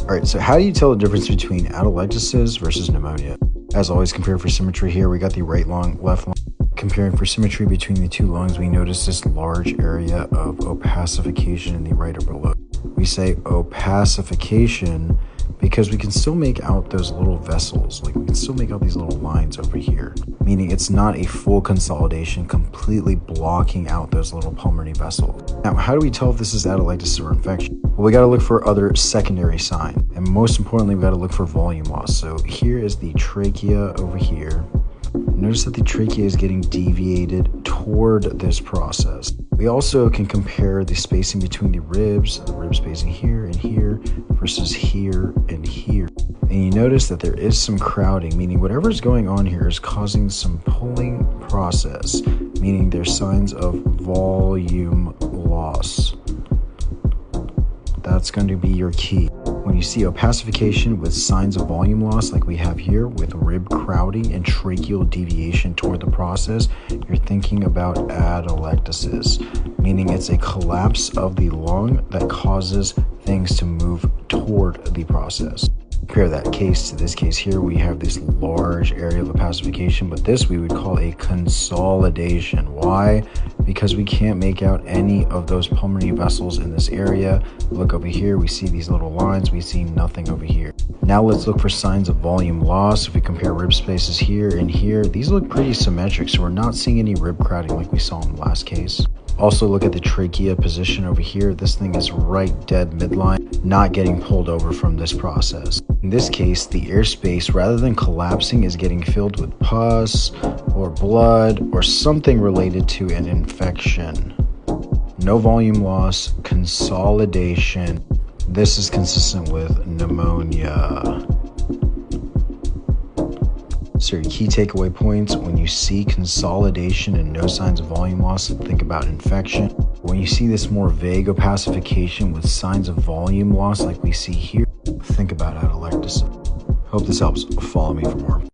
All right, so how do you tell the difference between atelectasis versus pneumonia? As always, compare for symmetry here. We got the right lung, left lung. Comparing for symmetry between the two lungs, we notice this large area of opacification in the right upper lobe. We say opacification because we can still make out those little vessels, like we can still make out these little lines over here, meaning it's not a full consolidation, completely blocking out those little pulmonary vessels. Now, how do we tell if this is atelectasis or infection? Well, we got to look for other secondary signs, and most importantly, we got to look for volume loss. So here is the trachea over here. Notice that the trachea is getting deviated toward this process. We also can compare the spacing between the rib spacing here and here versus here and here. And you notice that there is some crowding, meaning whatever is going on here is causing some pulling process, meaning there's signs of volume loss. That's going to be your key. When you see opacification with signs of volume loss like we have here with rib crowding and tracheal deviation toward the process, you're thinking about atelectasis, meaning it's a collapse of the lung that causes things to move toward the process. Compare that case to this case here. We have this large area of opacification, but this we would call a consolidation. Why? Because we can't make out any of those pulmonary vessels in this area. Look over here, we see these little lines, we see nothing over here. Now let's look for signs of volume loss. If we compare rib spaces here and here, these look pretty symmetric, so we're not seeing any rib crowding like we saw in the last case. Also look at the trachea position over here. This thing is right dead midline, not getting pulled over from this process. In this case, the airspace, rather than collapsing, is getting filled with pus or blood or something related to an infection. No volume loss, consolidation. This is consistent with pneumonia. So your key takeaway points: when you see consolidation and no signs of volume loss, think about infection. When you see this more vague opacification with signs of volume loss like we see here, think about atelectasis. Hope this helps. Follow me for more.